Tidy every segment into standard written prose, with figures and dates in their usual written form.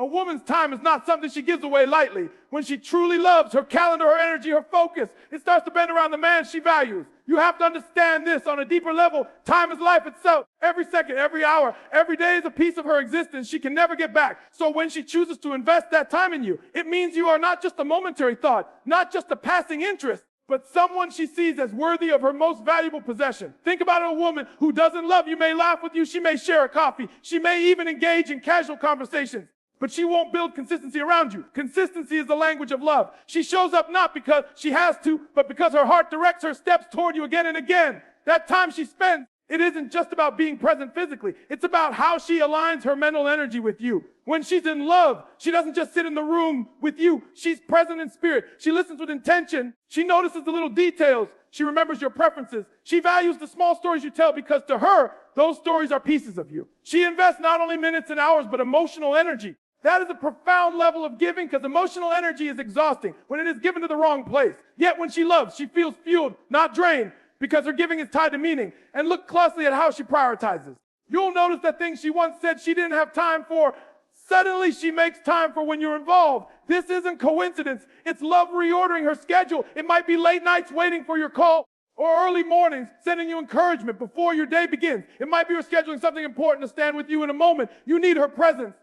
A woman's time is not something she gives away lightly. When she truly loves, her calendar, her energy, her focus, it starts to bend around the man she values. You have to understand this on a deeper level. Time is life itself. Every second, every hour, every day is a piece of her existence she can never get back. So when she chooses to invest that time in you, it means you are not just a momentary thought, not just a passing interest, but someone she sees as worthy of her most valuable possession. Think about a woman who doesn't love you, may laugh with you, she may share a coffee, she may even engage in casual conversations. But she won't build consistency around you. Consistency is the language of love. She shows up not because she has to, but because her heart directs her steps toward you again and again. That time she spends, it isn't just about being present physically. It's about how she aligns her mental energy with you. When she's in love, she doesn't just sit in the room with you. She's present in spirit. She listens with intention. She notices the little details. She remembers your preferences. She values the small stories you tell because to her, those stories are pieces of you. She invests not only minutes and hours, but emotional energy. That is a profound level of giving because emotional energy is exhausting when it is given to the wrong place. Yet when she loves, she feels fueled, not drained, because her giving is tied to meaning. And look closely at how she prioritizes. You'll notice that things she once said she didn't have time for, suddenly she makes time for when you're involved. This isn't coincidence. It's love reordering her schedule. It might be late nights waiting for your call or early mornings sending you encouragement before your day begins. It might be her scheduling something important to stand with you in a moment. You need her presence.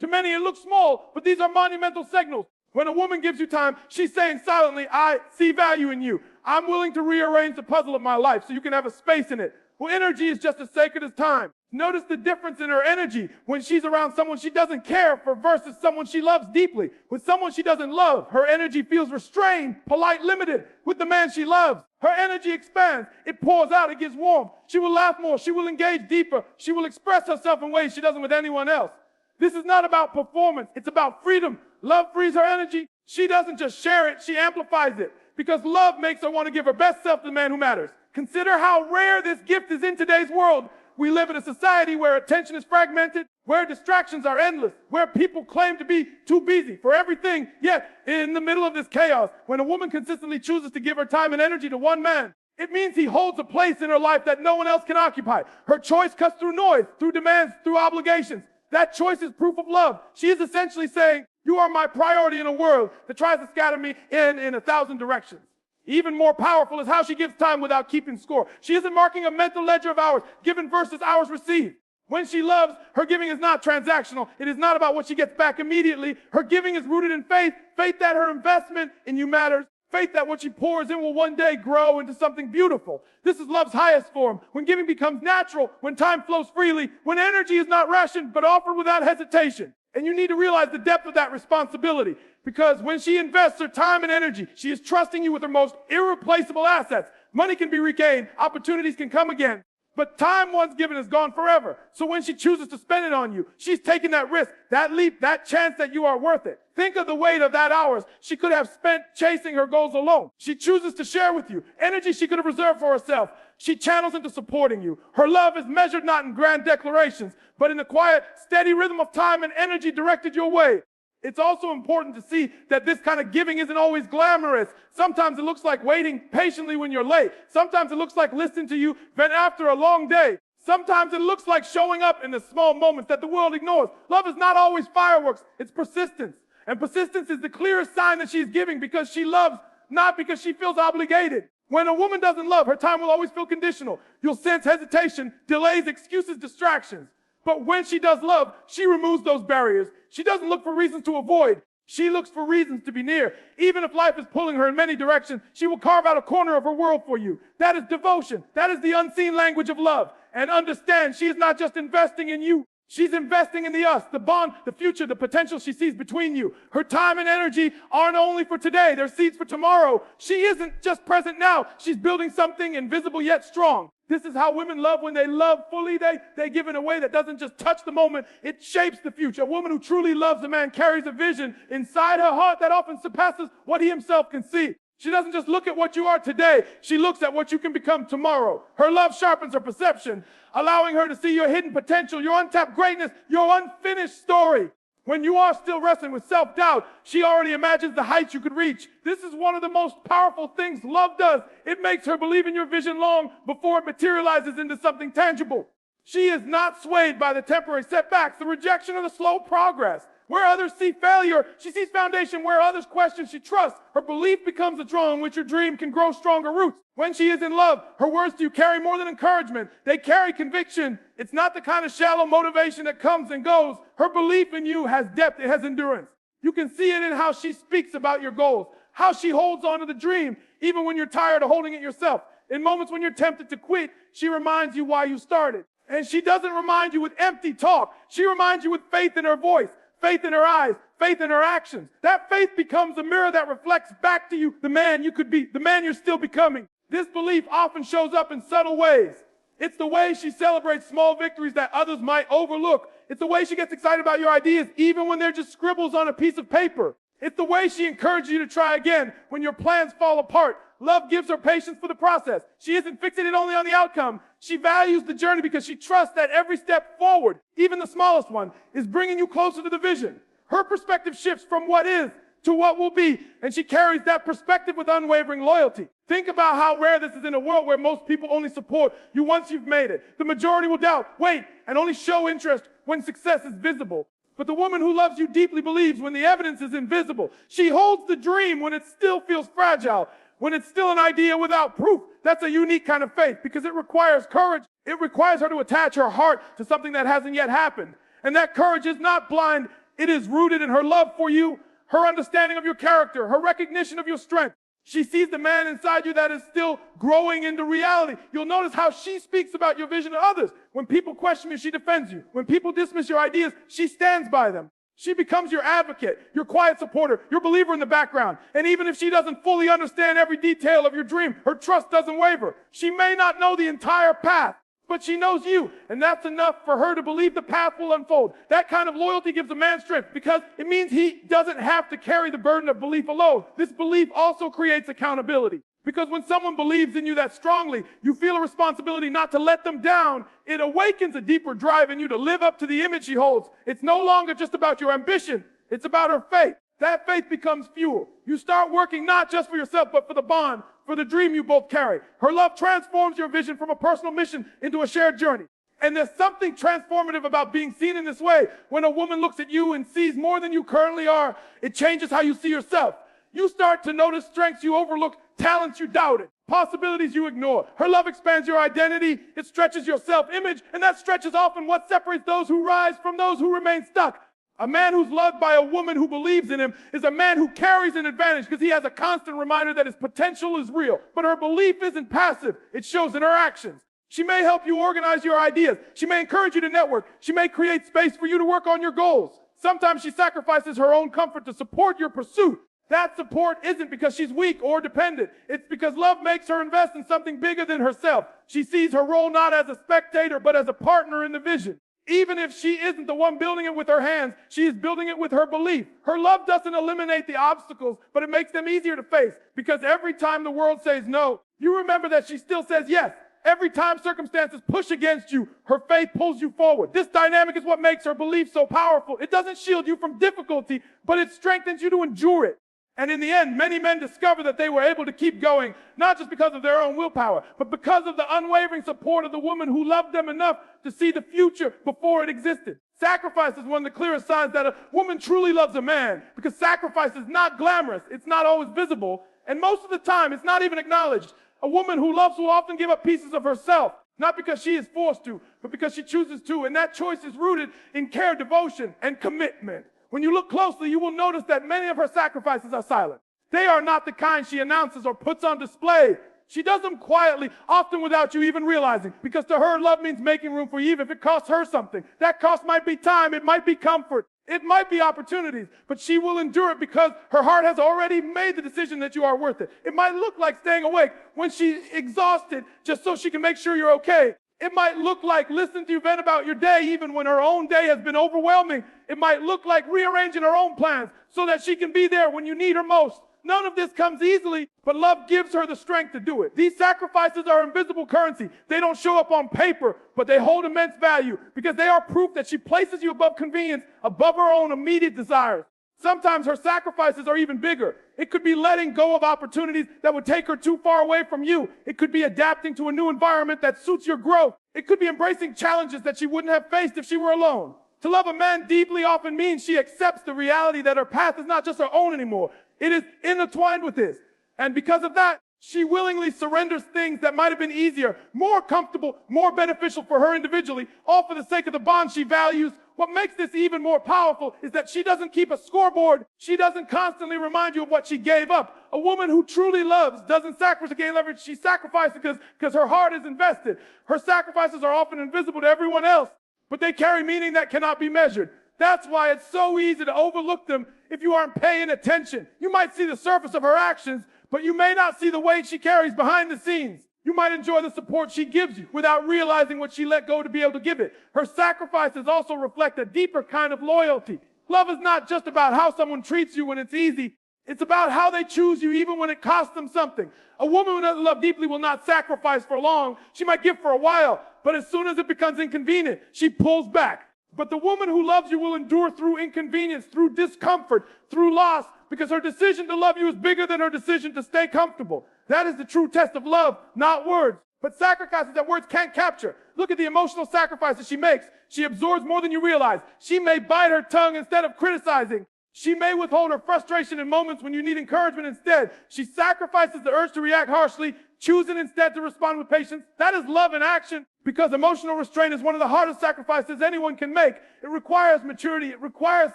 To many, it looks small, but these are monumental signals. When a woman gives you time, she's saying silently, I see value in you. I'm willing to rearrange the puzzle of my life so you can have a space in it. Well, energy is just as sacred as time. Notice the difference in her energy when she's around someone she doesn't care for versus someone she loves deeply. With someone she doesn't love, her energy feels restrained, polite, limited. With the man she loves, her energy expands. It pours out. It gives warmth. She will laugh more. She will engage deeper. She will express herself in ways she doesn't with anyone else. This is not about performance. It's about freedom. Love frees her energy. She doesn't just share it. She amplifies it because love makes her want to give her best self to the man who matters. Consider how rare this gift is in today's world. We live in a society where attention is fragmented, where distractions are endless, where people claim to be too busy for everything. Yet, in the middle of this chaos, when a woman consistently chooses to give her time and energy to one man, it means he holds a place in her life that no one else can occupy. Her choice cuts through noise, through demands, through obligations. That choice is proof of love. She is essentially saying, you are my priority in a world that tries to scatter me in 1,000 directions. Even more powerful is how she gives time without keeping score. She isn't marking a mental ledger of hours given versus hours received. When she loves, her giving is not transactional. It is not about what she gets back immediately. Her giving is rooted in faith, faith that her investment in you matters, faith that what she pours in will one day grow into something beautiful. This is love's highest form. When giving becomes natural, when time flows freely, when energy is not rationed but offered without hesitation. And you need to realize the depth of that responsibility because when she invests her time and energy, she is trusting you with her most irreplaceable assets. Money can be regained, opportunities can come again, but time once given is gone forever. So when she chooses to spend it on you, she's taking that risk, that leap, that chance that you are worth it. Think of the weight of that hours she could have spent chasing her goals alone. She chooses to share with you energy she could have reserved for herself. She channels into supporting you. Her love is measured not in grand declarations, but in the quiet, steady rhythm of time and energy directed your way. It's also important to see that this kind of giving isn't always glamorous. Sometimes it looks like waiting patiently when you're late. Sometimes it looks like listening to you vent after a long day. Sometimes it looks like showing up in the small moments that the world ignores. Love is not always fireworks. It's persistence. And persistence is the clearest sign that she's giving because she loves, not because she feels obligated. When a woman doesn't love, her time will always feel conditional. You'll sense hesitation, delays, excuses, distractions. But when she does love, she removes those barriers. She doesn't look for reasons to avoid. She looks for reasons to be near. Even if life is pulling her in many directions, she will carve out a corner of her world for you. That is devotion. That is the unseen language of love. And understand, she is not just investing in you. She's investing in the us, the bond, the future, the potential she sees between you. Her time and energy aren't only for today. They're seeds for tomorrow. She isn't just present now. She's building something invisible yet strong. This is how women love when they love fully. They give in a way that doesn't just touch the moment. It shapes the future. A woman who truly loves a man carries a vision inside her heart that often surpasses what he himself can see. She doesn't just look at what you are today. She looks at what you can become tomorrow. Her love sharpens her perception, allowing her to see your hidden potential, your untapped greatness, your unfinished story. When you are still wrestling with self-doubt, she already imagines the heights you could reach. This is one of the most powerful things love does. It makes her believe in your vision long before it materializes into something tangible. She is not swayed by the temporary setbacks, the rejection, or the slow progress. Where others see failure, she sees foundation. Where others question, she trusts. Her belief becomes the draw on which her dream can grow stronger roots. When she is in love, her words to you carry more than encouragement. They carry conviction. It's not the kind of shallow motivation that comes and goes. Her belief in you has depth. It has endurance. You can see it in how she speaks about your goals, how she holds on to the dream, even when you're tired of holding it yourself. In moments when you're tempted to quit, she reminds you why you started. And she doesn't remind you with empty talk. She reminds you with faith in her voice, faith in her eyes, faith in her actions. That faith becomes a mirror that reflects back to you the man you could be, the man you're still becoming. This belief often shows up in subtle ways. It's the way she celebrates small victories that others might overlook. It's the way she gets excited about your ideas, even when they're just scribbles on a piece of paper. It's the way she encourages you to try again when your plans fall apart. Love gives her patience for the process. She isn't fixated only on the outcome. She values the journey because she trusts that every step forward, even the smallest one, is bringing you closer to the vision. Her perspective shifts from what is to what will be, and she carries that perspective with unwavering loyalty. Think about how rare this is in a world where most people only support you once you've made it. The majority will doubt, wait, and only show interest when success is visible. But the woman who loves you deeply believes when the evidence is invisible. She holds the dream when it still feels fragile, when it's still an idea without proof. That's a unique kind of faith because it requires courage. It requires her to attach her heart to something that hasn't yet happened. And that courage is not blind. It is rooted in her love for you, her understanding of your character, her recognition of your strength. She sees the man inside you that is still growing into reality. You'll notice how she speaks about your vision to others. When people question you, she defends you. When people dismiss your ideas, she stands by them. She becomes your advocate, your quiet supporter, your believer in the background. And even if she doesn't fully understand every detail of your dream, her trust doesn't waver. She may not know the entire path, but she knows you, and that's enough for her to believe the path will unfold. That kind of loyalty gives a man strength because it means he doesn't have to carry the burden of belief alone. This belief also creates accountability. Because when someone believes in you that strongly, you feel a responsibility not to let them down. It awakens a deeper drive in you to live up to the image she holds. It's no longer just about your ambition. It's about her faith. That faith becomes fuel. You start working not just for yourself, but for the bond, for the dream you both carry. Her love transforms your vision from a personal mission into a shared journey. And there's something transformative about being seen in this way. When a woman looks at you and sees more than you currently are, it changes how you see yourself. You start to notice strengths you overlook, talents you doubted, possibilities you ignore. Her love expands your identity. It stretches your self-image, and that stretch is often what separates those who rise from those who remain stuck. A man who's loved by a woman who believes in him is a man who carries an advantage because he has a constant reminder that his potential is real. But her belief isn't passive. It shows in her actions. She may help you organize your ideas. She may encourage you to network. She may create space for you to work on your goals. Sometimes she sacrifices her own comfort to support your pursuit. That support isn't because she's weak or dependent. It's because love makes her invest in something bigger than herself. She sees her role not as a spectator, but as a partner in the vision. Even if she isn't the one building it with her hands, she is building it with her belief. Her love doesn't eliminate the obstacles, but it makes them easier to face. Because every time the world says no, you remember that she still says yes. Every time circumstances push against you, her faith pulls you forward. This dynamic is what makes her belief so powerful. It doesn't shield you from difficulty, but it strengthens you to endure it. And in the end, many men discover that they were able to keep going, not just because of their own willpower, but because of the unwavering support of the woman who loved them enough to see the future before it existed. Sacrifice is one of the clearest signs that a woman truly loves a man, because sacrifice is not glamorous, it's not always visible, and most of the time it's not even acknowledged. A woman who loves will often give up pieces of herself, not because she is forced to, but because she chooses to, and that choice is rooted in care, devotion, and commitment. When you look closely, you will notice that many of her sacrifices are silent. They are not the kind she announces or puts on display. She does them quietly, often without you even realizing, because to her, love means making room for you even if it costs her something. That cost might be time, it might be comfort, it might be opportunities, but she will endure it because her heart has already made the decision that you are worth it. It might look like staying awake when she's exhausted just so she can make sure you're okay. It might look like listening to you vent about your day even when her own day has been overwhelming. It might look like rearranging her own plans so that she can be there when you need her most. None of this comes easily, but love gives her the strength to do it. These sacrifices are invisible currency. They don't show up on paper, but they hold immense value because they are proof that she places you above convenience, above her own immediate desires. Sometimes her sacrifices are even bigger. It could be letting go of opportunities that would take her too far away from you. It could be adapting to a new environment that suits your growth. It could be embracing challenges that she wouldn't have faced if she were alone. To love a man deeply often means she accepts the reality that her path is not just her own anymore. It is intertwined with his. And because of that, she willingly surrenders things that might have been easier, more comfortable, more beneficial for her individually, all for the sake of the bond she values. What makes this even more powerful is that she doesn't keep a scoreboard. She doesn't constantly remind you of what she gave up. A woman who truly loves doesn't sacrifice to gain leverage. She sacrifices because her heart is invested. Her sacrifices are often invisible to everyone else, but they carry meaning that cannot be measured. That's why it's so easy to overlook them if you aren't paying attention. You might see the surface of her actions, but you may not see the weight she carries behind the scenes. You might enjoy the support she gives you without realizing what she let go to be able to give it. Her sacrifices also reflect a deeper kind of loyalty. Love is not just about how someone treats you when it's easy. It's about how they choose you even when it costs them something. A woman who doesn't love deeply will not sacrifice for long. She might give for a while, but as soon as it becomes inconvenient, she pulls back. But the woman who loves you will endure through inconvenience, through discomfort, through loss, because her decision to love you is bigger than her decision to stay comfortable. That is the true test of love, not words, but sacrifices that words can't capture. Look at the emotional sacrifices she makes. She absorbs more than you realize. She may bite her tongue instead of criticizing. She may withhold her frustration in moments when you need encouragement instead. She sacrifices the urge to react harshly, choosing instead to respond with patience. That is love in action, because emotional restraint is one of the hardest sacrifices anyone can make. It requires maturity. It requires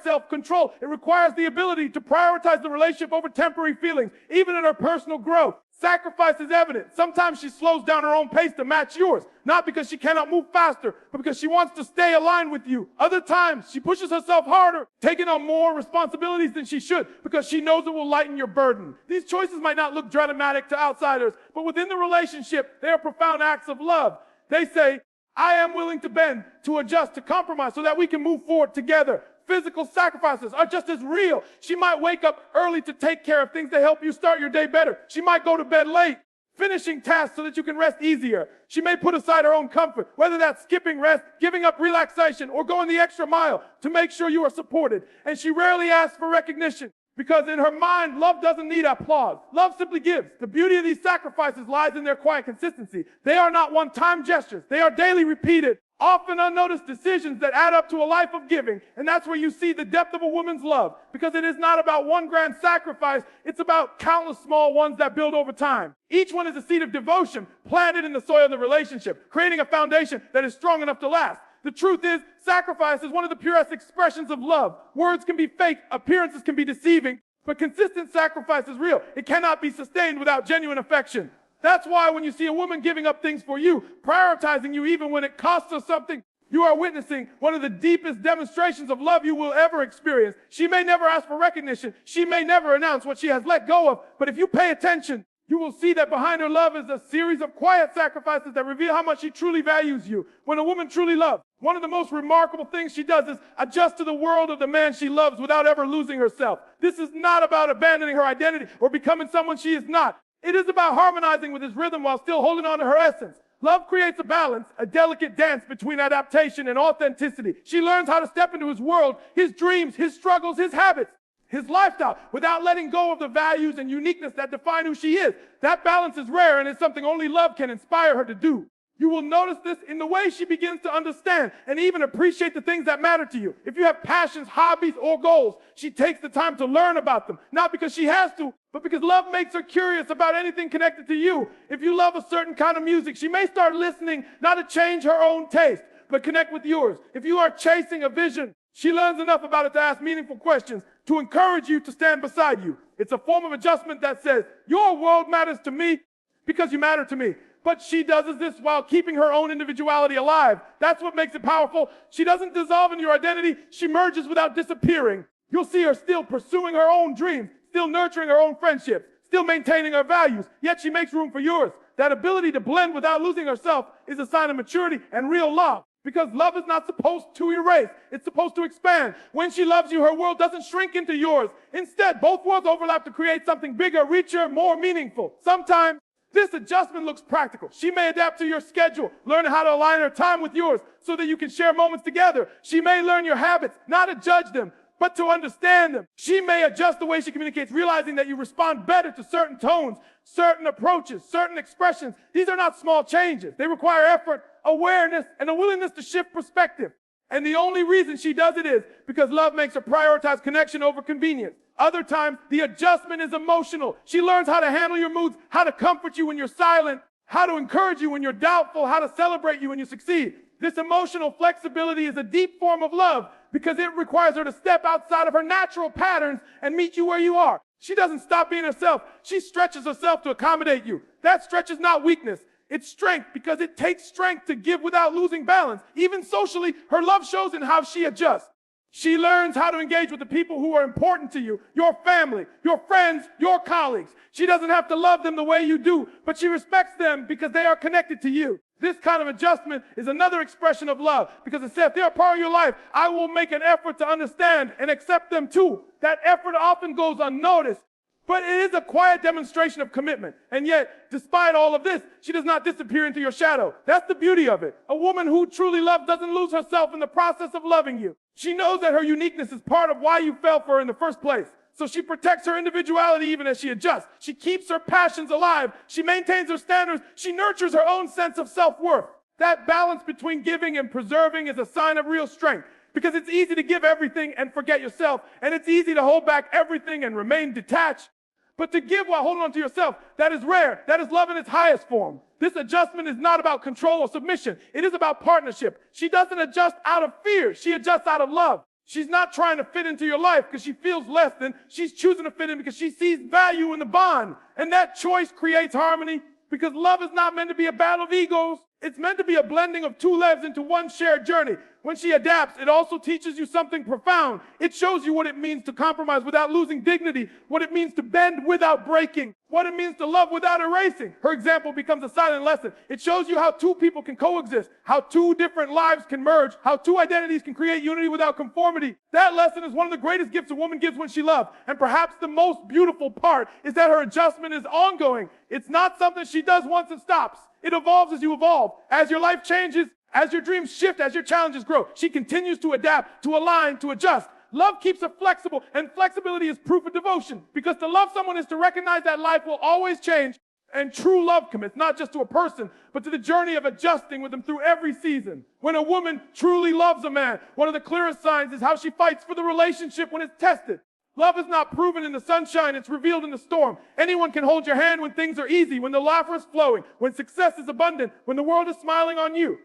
self-control. It requires the ability to prioritize the relationship over temporary feelings, even in her personal growth. Sacrifice is evident. Sometimes she slows down her own pace to match yours, not because she cannot move faster, but because she wants to stay aligned with you. Other times, she pushes herself harder, taking on more responsibilities than she should, because she knows it will lighten your burden. These choices might not look dramatic to outsiders, but within the relationship, they are profound acts of love. They say, I am willing to bend, to adjust, to compromise so that we can move forward together. Physical sacrifices are just as real. She might wake up early to take care of things to help you start your day better. She might go to bed late, finishing tasks so that you can rest easier. She may put aside her own comfort, whether that's skipping rest, giving up relaxation, or going the extra mile to make sure you are supported. And she rarely asks for recognition, because in her mind, love doesn't need applause. Love simply gives. The beauty of these sacrifices lies in their quiet consistency. They are not one-time gestures. They are daily repeated, often unnoticed decisions that add up to a life of giving. And that's where you see the depth of a woman's love, because it is not about one grand sacrifice. It's about countless small ones that build over time. Each one is a seed of devotion planted in the soil of the relationship, creating a foundation that is strong enough to last. The truth is, sacrifice is one of the purest expressions of love. Words can be fake, appearances can be deceiving, but consistent sacrifice is real. It cannot be sustained without genuine affection. That's why when you see a woman giving up things for you, prioritizing you even when it costs her something, you are witnessing one of the deepest demonstrations of love you will ever experience. She may never ask for recognition. She may never announce what she has let go of, but if you pay attention, you will see that behind her love is a series of quiet sacrifices that reveal how much she truly values you. When a woman truly loves, one of the most remarkable things she does is adjust to the world of the man she loves without ever losing herself. This is not about abandoning her identity or becoming someone she is not. It is about harmonizing with his rhythm while still holding on to her essence. Love creates a balance, a delicate dance between adaptation and authenticity. She learns how to step into his world, his dreams, his struggles, his habits, his lifestyle, without letting go of the values and uniqueness that define who she is. That balance is rare, and it's something only love can inspire her to do. You will notice this in the way she begins to understand and even appreciate the things that matter to you. If you have passions, hobbies, or goals, she takes the time to learn about them, not because she has to, but because love makes her curious about anything connected to you. If you love a certain kind of music, she may start listening not to change her own taste, but connect with yours. If you are chasing a vision, she learns enough about it to ask meaningful questions, to encourage you to stand beside you. It's a form of adjustment that says, your world matters to me because you matter to me. But she does this while keeping her own individuality alive. That's what makes it powerful. She doesn't dissolve into your identity. She merges without disappearing. You'll see her still pursuing her own dreams, still nurturing her own friendships, still maintaining her values, yet she makes room for yours. That ability to blend without losing herself is a sign of maturity and real love. Because love is not supposed to erase. It's supposed to expand. When she loves you, her world doesn't shrink into yours. Instead, both worlds overlap to create something bigger, richer, more meaningful. Sometimes this adjustment looks practical. She may adapt to your schedule, learn how to align her time with yours so that you can share moments together. She may learn your habits, not to judge them, but to understand them. She may adjust the way she communicates, realizing that you respond better to certain tones, certain approaches, certain expressions. These are not small changes. They require effort, awareness, and a willingness to shift perspective. And the only reason she does it is because love makes her prioritize connection over convenience. Other times, the adjustment is emotional. She learns how to handle your moods, how to comfort you when you're silent, how to encourage you when you're doubtful, how to celebrate you when you succeed. This emotional flexibility is a deep form of love because it requires her to step outside of her natural patterns and meet you where you are. She doesn't stop being herself. She stretches herself to accommodate you. That stretch is not weakness. It's strength, because it takes strength to give without losing balance. Even socially, her love shows in how she adjusts. She learns how to engage with the people who are important to you, your family, your friends, your colleagues. She doesn't have to love them the way you do, but she respects them because they are connected to you. This kind of adjustment is another expression of love, because it says, if they're a part of your life, I will make an effort to understand and accept them too. That effort often goes unnoticed, but it is a quiet demonstration of commitment. And yet, despite all of this, she does not disappear into your shadow. That's the beauty of it. A woman who truly loves doesn't lose herself in the process of loving you. She knows that her uniqueness is part of why you fell for her in the first place. So she protects her individuality even as she adjusts. She keeps her passions alive. She maintains her standards. She nurtures her own sense of self-worth. That balance between giving and preserving is a sign of real strength, because it's easy to give everything and forget yourself, and it's easy to hold back everything and remain detached. But to give while holding on to yourself, that is rare. That is love in its highest form. This adjustment is not about control or submission. It is about partnership. She doesn't adjust out of fear. She adjusts out of love. She's not trying to fit into your life because she feels less than. She's choosing to fit in because she sees value in the bond. And that choice creates harmony, because love is not meant to be a battle of egos. It's meant to be a blending of two lives into one shared journey. When she adapts, it also teaches you something profound. It shows you what it means to compromise without losing dignity, what it means to bend without breaking, what it means to love without erasing. Her example becomes a silent lesson. It shows you how two people can coexist, how two different lives can merge, how two identities can create unity without conformity. That lesson is one of the greatest gifts a woman gives when she loves. And perhaps the most beautiful part is that her adjustment is ongoing. It's not something she does once and stops. It evolves as you evolve. As your life changes, as your dreams shift, as your challenges grow, she continues to adapt, to align, to adjust. Love keeps her flexible, and flexibility is proof of devotion. Because to love someone is to recognize that life will always change, and true love commits not just to a person, but to the journey of adjusting with them through every season. When a woman truly loves a man, one of the clearest signs is how she fights for the relationship when it's tested. Love is not proven in the sunshine, it's revealed in the storm. Anyone can hold your hand when things are easy, when the laughter is flowing, when success is abundant, when the world is smiling on you.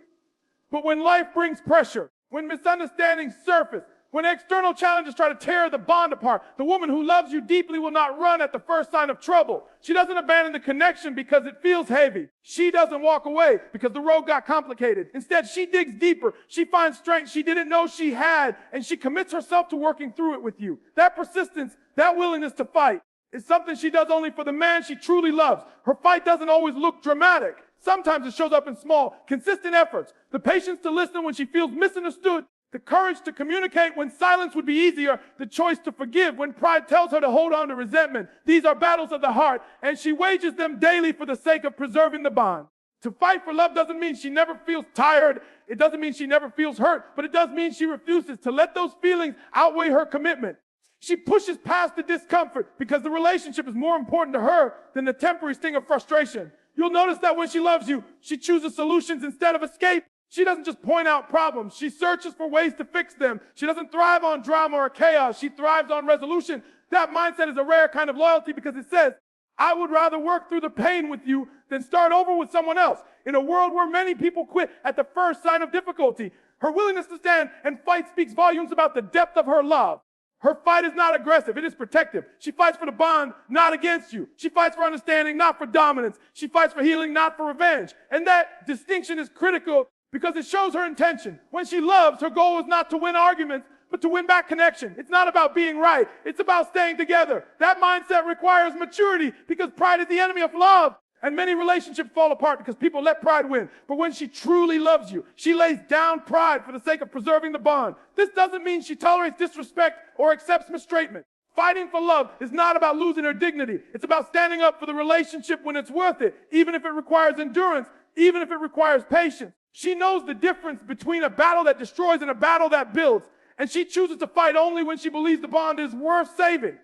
But when life brings pressure, when misunderstandings surface, when external challenges try to tear the bond apart, the woman who loves you deeply will not run at the first sign of trouble. She doesn't abandon the connection because it feels heavy. She doesn't walk away because the road got complicated. Instead, she digs deeper. She finds strength she didn't know she had, and she commits herself to working through it with you. That persistence, that willingness to fight, is something she does only for the man she truly loves. Her fight doesn't always look dramatic. Sometimes it shows up in small, consistent efforts. The patience to listen when she feels misunderstood. The courage to communicate when silence would be easier. The choice to forgive when pride tells her to hold on to resentment. These are battles of the heart, and she wages them daily for the sake of preserving the bond. To fight for love doesn't mean she never feels tired. It doesn't mean she never feels hurt, but it does mean she refuses to let those feelings outweigh her commitment. She pushes past the discomfort because the relationship is more important to her than the temporary sting of frustration. You'll notice that when she loves you, she chooses solutions instead of escape. She doesn't just point out problems. She searches for ways to fix them. She doesn't thrive on drama or chaos. She thrives on resolution. That mindset is a rare kind of loyalty because it says, I would rather work through the pain with you than start over with someone else. In a world where many people quit at the first sign of difficulty, her willingness to stand and fight speaks volumes about the depth of her love. Her fight is not aggressive, it is protective. She fights for the bond, not against you. She fights for understanding, not for dominance. She fights for healing, not for revenge. And that distinction is critical because it shows her intention. When she loves, her goal is not to win arguments, but to win back connection. It's not about being right. It's about staying together. That mindset requires maturity because pride is the enemy of love. And many relationships fall apart because people let pride win. But when she truly loves you, she lays down pride for the sake of preserving the bond. This doesn't mean she tolerates disrespect or accepts mistreatment. Fighting for love is not about losing her dignity. It's about standing up for the relationship when it's worth it, even if it requires endurance, even if it requires patience. She knows the difference between a battle that destroys and a battle that builds. and she chooses to fight only when she believes the bond is worth saving.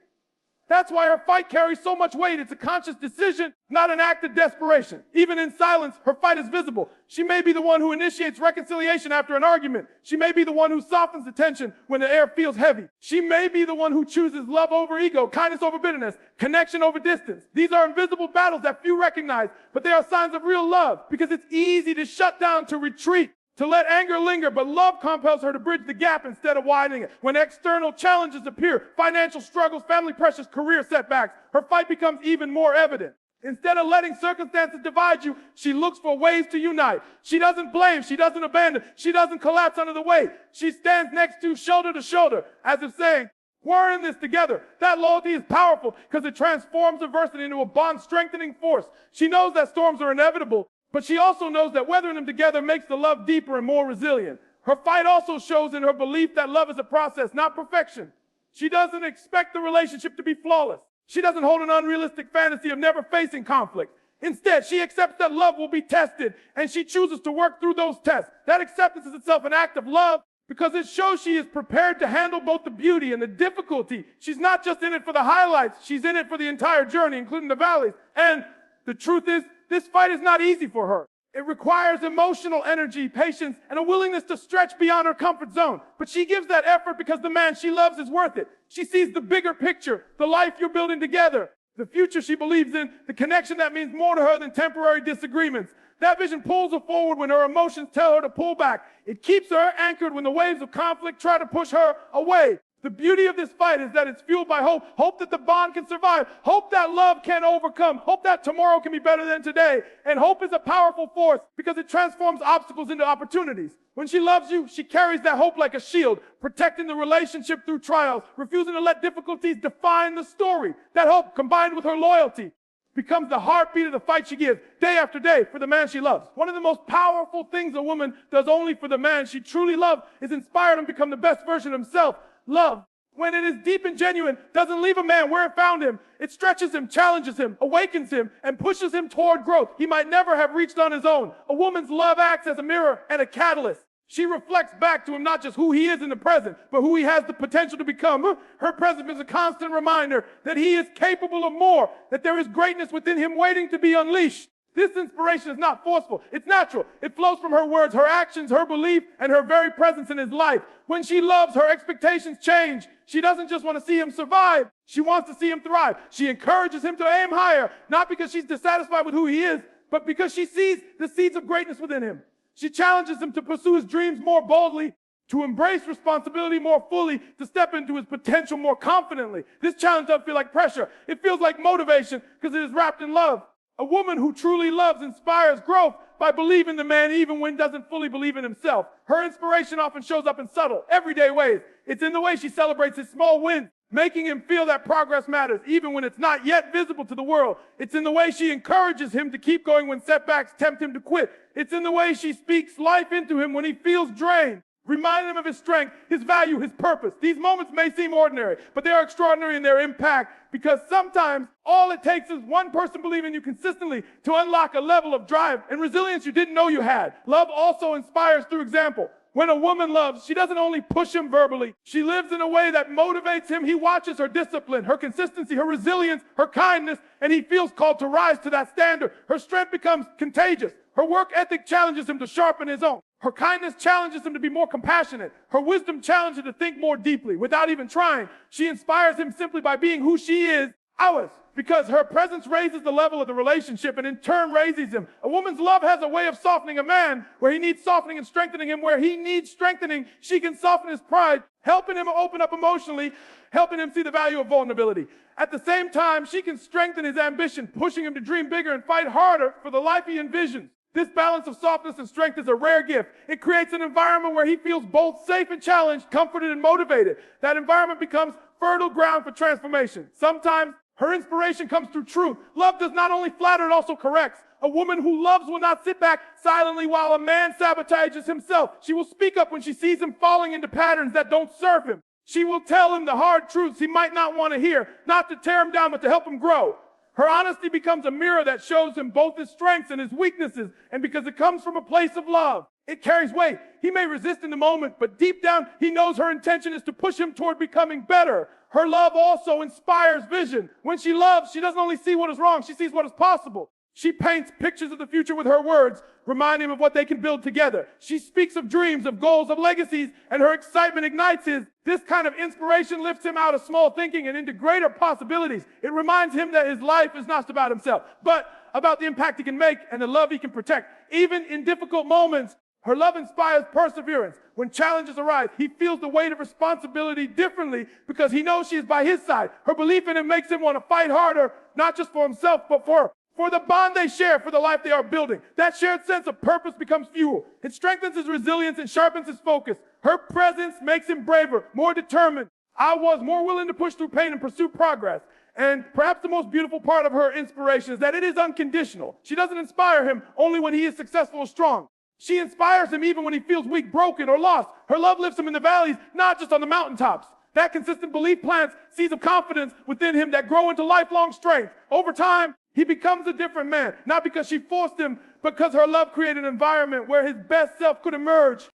That's why her fight carries so much weight. It's a conscious decision, not an act of desperation. Even in silence, her fight is visible. She may be the one who initiates reconciliation after an argument. She may be the one who softens the tension when the air feels heavy. She may be the one who chooses love over ego, kindness over bitterness, connection over distance. These are invisible battles that few recognize, but they are signs of real love, because it's easy to shut down, to retreat, to let anger linger, but love compels her to bridge the gap instead of widening it. When external challenges appear, financial struggles, family pressures, career setbacks, her fight becomes even more evident. Instead of letting circumstances divide you, she looks for ways to unite. She doesn't blame, she doesn't abandon, she doesn't collapse under the weight. She stands next to shoulder, as if saying, we're in this together. That loyalty is powerful because it transforms adversity into a bond-strengthening force. She knows that storms are inevitable, but she also knows that weathering them together makes the love deeper and more resilient. Her fight also shows in her belief that love is a process, not perfection. She doesn't expect the relationship to be flawless. She doesn't hold an unrealistic fantasy of never facing conflict. Instead, she accepts that love will be tested, and she chooses to work through those tests. That acceptance is itself an act of love, because it shows she is prepared to handle both the beauty and the difficulty. She's not just in it for the highlights, she's in it for the entire journey, including the valleys. And the truth is, this fight is not easy for her. It requires emotional energy, patience, and a willingness to stretch beyond her comfort zone. But she gives that effort because the man she loves is worth it. She sees the bigger picture, the life you're building together, the future she believes in, the connection that means more to her than temporary disagreements. That vision pulls her forward when her emotions tell her to pull back. It keeps her anchored when the waves of conflict try to push her away. The beauty of this fight is that it's fueled by hope. Hope that the bond can survive. Hope that love can overcome. Hope that tomorrow can be better than today. And hope is a powerful force because it transforms obstacles into opportunities. When she loves you, she carries that hope like a shield, protecting the relationship through trials, refusing to let difficulties define the story. That hope, combined with her loyalty, becomes the heartbeat of the fight she gives day after day for the man she loves. One of the most powerful things a woman does only for the man she truly loves is inspire him to become the best version of himself. Love, when it is deep and genuine, doesn't leave a man where it found him. It stretches him, challenges him, awakens him, and pushes him toward growth he might never have reached on his own. A woman's love acts as a mirror and a catalyst. She reflects back to him not just who he is in the present, but who he has the potential to become. Her presence is a constant reminder that he is capable of more, that there is greatness within him waiting to be unleashed. This inspiration is not forceful. It's natural. It flows from her words, her actions, her belief, and her very presence in his life. When she loves, her expectations change. She doesn't just want to see him survive. She wants to see him thrive. She encourages him to aim higher, not because she's dissatisfied with who he is, but because she sees the seeds of greatness within him. She challenges him to pursue his dreams more boldly, to embrace responsibility more fully, to step into his potential more confidently. This challenge doesn't feel like pressure. It feels like motivation because it is wrapped in love. A woman who truly loves inspires growth by believing the man even when he doesn't fully believe in himself. Her inspiration often shows up in subtle, everyday ways. It's in the way she celebrates his small wins, making him feel that progress matters even when it's not yet visible to the world. It's in the way she encourages him to keep going when setbacks tempt him to quit. It's in the way she speaks life into him when he feels drained, reminding him of his strength, his value, his purpose. These moments may seem ordinary, but they are extraordinary in their impact because sometimes all it takes is one person believing in you consistently to unlock a level of drive and resilience you didn't know you had. Love also inspires through example. When a woman loves, she doesn't only push him verbally. She lives in a way that motivates him. He watches her discipline, her consistency, her resilience, her kindness, and he feels called to rise to that standard. Her strength becomes contagious. Her work ethic challenges him to sharpen his own. Her kindness challenges him to be more compassionate. Her wisdom challenges him to think more deeply without even trying. She inspires him simply by being who she is, ours, because her presence raises the level of the relationship and in turn raises him. A woman's love has a way of softening a man where he needs softening and strengthening him where he needs strengthening. She can soften his pride, helping him open up emotionally, helping him see the value of vulnerability. At the same time, she can strengthen his ambition, pushing him to dream bigger and fight harder for the life he envisions. This balance of softness and strength is a rare gift. It creates an environment where he feels both safe and challenged, comforted and motivated. That environment becomes fertile ground for transformation. Sometimes her inspiration comes through truth. Love does not only flatter, it also corrects. A woman who loves will not sit back silently while a man sabotages himself. She will speak up when she sees him falling into patterns that don't serve him. She will tell him the hard truths he might not want to hear, not to tear him down, but to help him grow. Her honesty becomes a mirror that shows him both his strengths and his weaknesses, and because it comes from a place of love, It carries weight. He may resist in the moment, but deep down, he knows her intention is to push him toward becoming better. Her love also inspires vision. When she loves, she doesn't only see what is wrong, she sees what is possible. She paints pictures of the future with her words, reminding him of what they can build together. She speaks of dreams, of goals, of legacies, and her excitement ignites his. This kind of inspiration lifts him out of small thinking and into greater possibilities. It reminds him that his life is not about himself, but about the impact he can make and the love he can protect. Even in difficult moments, her love inspires perseverance. When challenges arise, he feels the weight of responsibility differently because he knows she is by his side. Her belief in him makes him want to fight harder, not just for himself, but for the bond they share, for the life they are building. That shared sense of purpose becomes fuel. It strengthens his resilience and sharpens his focus. Her presence makes him braver, more determined. I was more willing to push through pain and pursue progress. And perhaps the most beautiful part of her inspiration is that it is unconditional. She doesn't inspire him only when he is successful or strong. She inspires him even when he feels weak, broken, or lost. Her love lifts him in the valleys, not just on the mountaintops. That consistent belief plants seeds of confidence within him that grow into lifelong strength. Over time, he becomes a different man, not because she forced him, but because her love created an environment where his best self could emerge.